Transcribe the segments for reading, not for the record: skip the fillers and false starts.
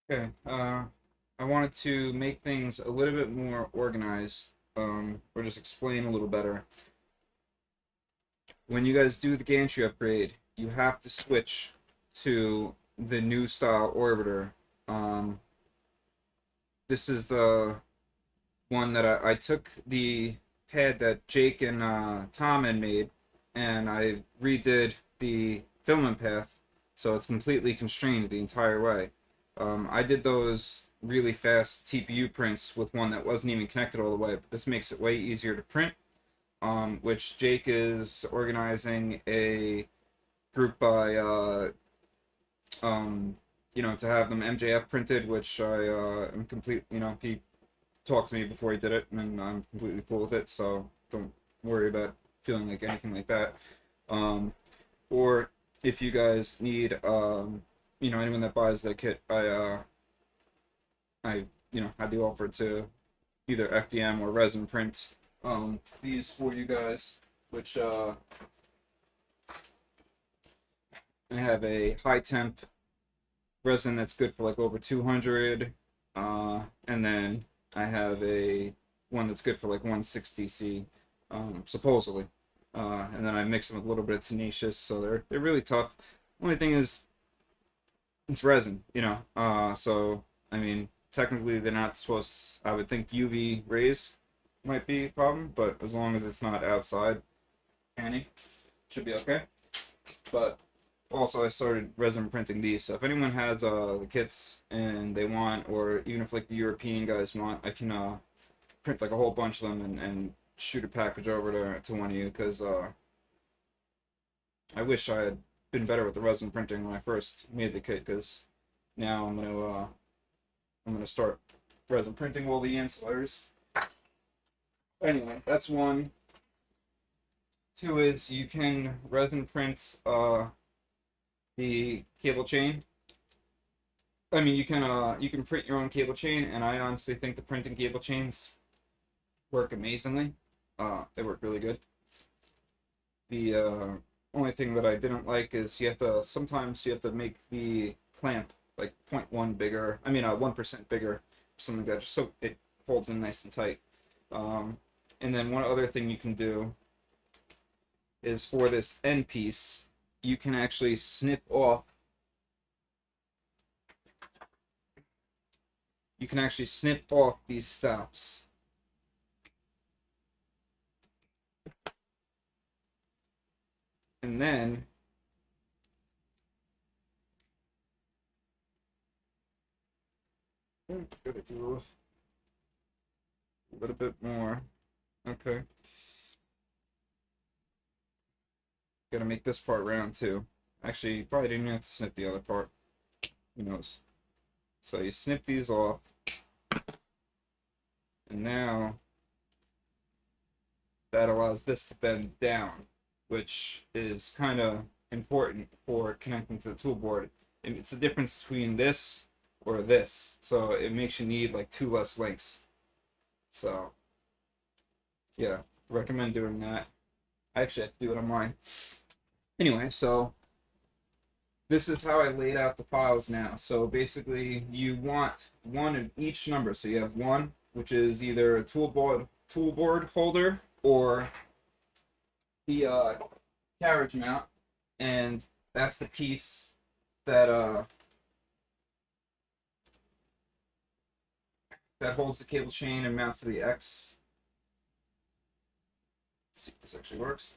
Okay, I wanted to make things a little bit more organized, or just explain a little better. When you guys do the gantry upgrade, you have to switch to the new style orbiter. Um, this is the one that I took the pad that Jake and Tom had made, and I redid the filament path, so it's completely constrained the entire way. I did those really fast TPU prints with one that wasn't even connected all the way, but this makes it way easier to print. Which Jake is organizing a group by um, to have them MJF printed, which I am complete. He talked to me before he did it, and I'm completely cool with it. So don't worry about feeling like anything like that. Um, or if you guys need, anyone that buys that kit, I do offer to either FDM or resin print these for you guys, which I have a high temp resin that's good for like over 200, and then I have a one that's good for like 160 C, supposedly. And then I mix them with a little bit of tenacious, so they're really tough. Only thing is, it's resin, so I mean, technically they're not supposed. I would think UV rays might be a problem, but as long as it's not outside, Annie should be okay. But also, I started resin printing these, so if anyone has the kits and they want, or even if like the European guys want, I can print like a whole bunch of them and shoot a package over to one of you, because I wish I had been better with the resin printing when I first made the kit, because now I'm gonna start resin printing all the ancillaries. Anyway, that's one. Two is you can resin print the cable chain. I mean, you can print your own cable chain, and I honestly think the printing cable chains work amazingly. They work really good. The only thing that I didn't like is sometimes you have to make the clamp like zero point 0.1 bigger. I mean, 1% bigger, something like that, just so it holds in nice and tight. Um, and then one other thing you can do is for this end piece, you can actually snip off. You can actually snip off these stops. And then gotta do a little bit more. Okay. Gotta make this part round too. Actually, you probably didn't have to snip the other part. Who knows? So you snip these off, and now that allows this to bend down, which is kind of important for connecting to the tool board. It's the difference between this or this, so it makes you need like two less links. So yeah, recommend doing that. I actually have to do it on mine. Anyway, so this is how I laid out the files now. So basically, you want one in each number. So you have one, which is either a tool board holder or the carriage mount, and that's the piece that that holds the cable chain and mounts to the X. Let's see if this actually works.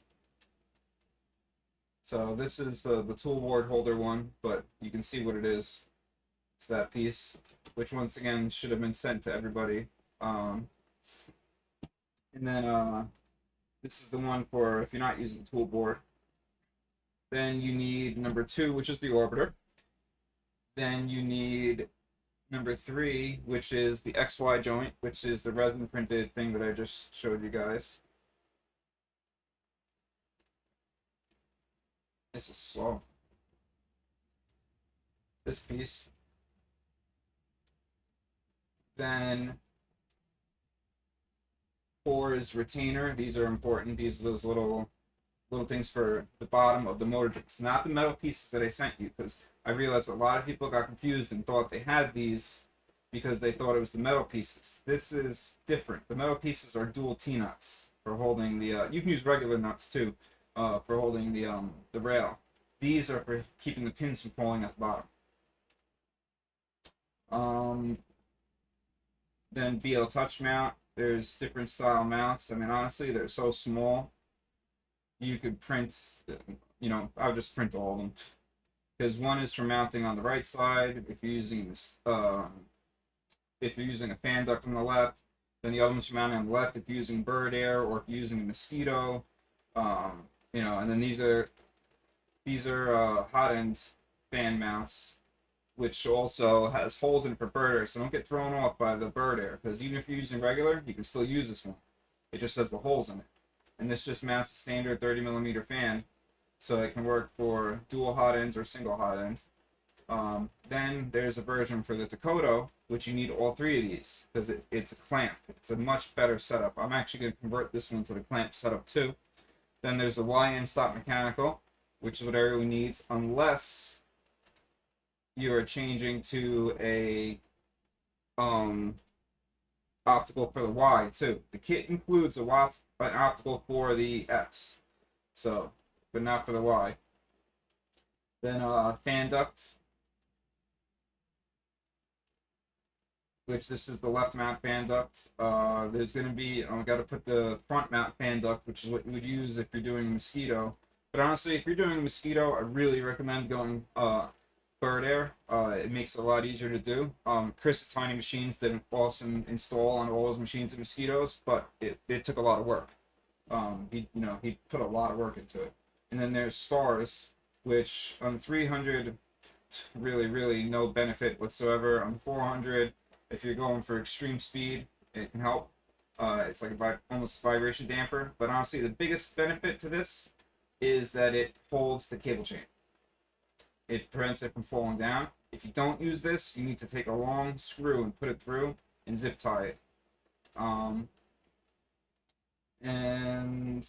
So this is the tool board holder one, but you can see what it is. It's that piece, which once again should have been sent to everybody. Um, and then this is the one for if you're not using the tool board. Then you need number two, which is the orbiter. Then you need number three, which is the XY joint, which is the resin printed thing that I just showed you guys. This is slow. This piece. Then four is retainer. These are important. These are those little things for the bottom of the motor jigs, not the metal pieces that I sent you, because I realized a lot of people got confused and thought they had these because they thought it was the metal pieces. This is different. The metal pieces are dual T-nuts for holding the, you can use regular nuts too, for holding the rail. These are for keeping the pins from falling at the bottom. Then BL Touch mount. There's different style mounts. I mean, honestly, they're so small. You could print, I'll just print all of them. Because one is for mounting on the right side if you're using this, if you're using a fan duct on the left. Then the other one's for mounting on the left if you're using bird air or if you're using a mosquito. And then these are hot end fan mounts, which also has holes in it for bird air, so don't get thrown off by the bird air, because even if you're using regular, you can still use this one. It just has the holes in it. And this just mounts a standard 30mm fan, so it can work for dual hot ends or single hot ends. Then there's a version for the Dakota, which you need all three of these, because it's a clamp. It's a much better setup. I'm actually going to convert this one to the clamp setup too. Then there's the YN stop mechanical, which is what everyone needs, unless you are changing to a optical for the Y too. The kit includes an optical for the X, so, but not for the Y. Then fan duct, which this is the left mount fan duct. There's going to be, I got to put the front mount fan duct, which is what you would use if you're doing mosquito. But honestly, if you're doing mosquito, I really recommend going bird air. It makes it a lot easier to do. Chris at Tiny Machines did an awesome install on all his machines and mosquitoes, but it took a lot of work. He put a lot of work into it. And then there's stars, which on 300, really no benefit whatsoever. On 400, if you're going for extreme speed, it can help. It's like almost a vibration damper. But honestly, the biggest benefit to this is that it holds the cable chain. It prevents it from falling down. If you don't use this, you need to take a long screw and put it through and zip tie it. And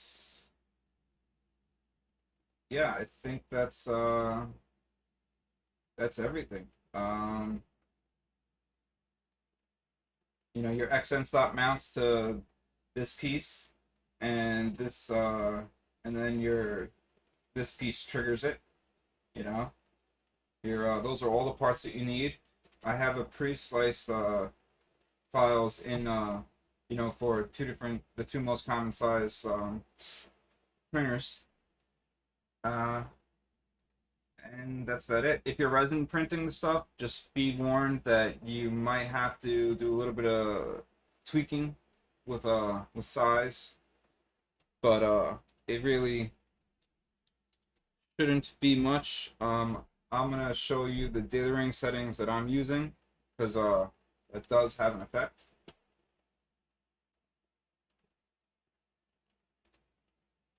yeah, I think that's everything. Your XN stop mounts to this piece, and this and then this piece triggers it. Those are all the parts that you need. I have a pre-sliced files in for the two most common size printers. And that's about it. If you're resin printing stuff, just be warned that you might have to do a little bit of tweaking with size, but it really shouldn't be much. I'm gonna show you the daily ring settings that I'm using, because it does have an effect.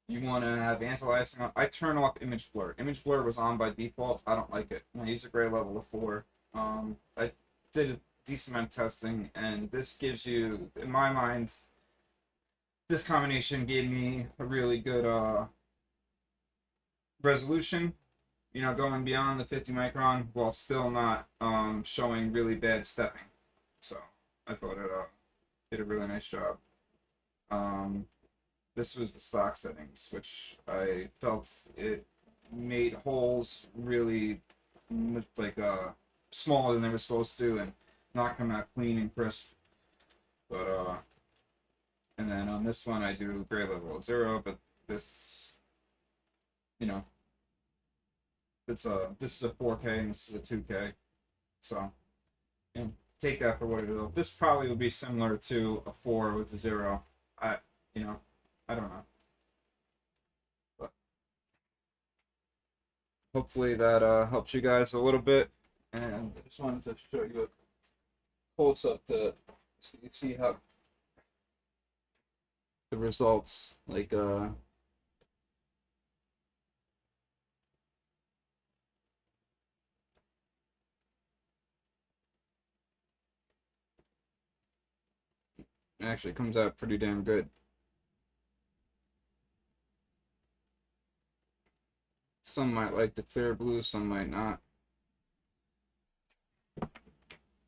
You want to have anti-aliasing on. I turn off image blur. Image blur was on by default. I don't like it. I use a gray level of 4. I did a decent amount of testing, and this gives you, in my mind, this combination gave me a really good resolution. Going beyond the 50 micron while still not showing really bad stepping. So I thought it did a really nice job. This was the stock settings, which I felt it made holes really smaller than they were supposed to, and not come out clean and crisp. But and then on this one I do gray level of 0, but this, this is a 4K and this is a 2K, so take that for what it is. This probably would be similar to a 4 with a 0. I don't know, but hopefully that helps you guys a little bit. And I just wanted to show you a close up so you see how the results actually comes out pretty damn good. Some might like the clear blue, some might not.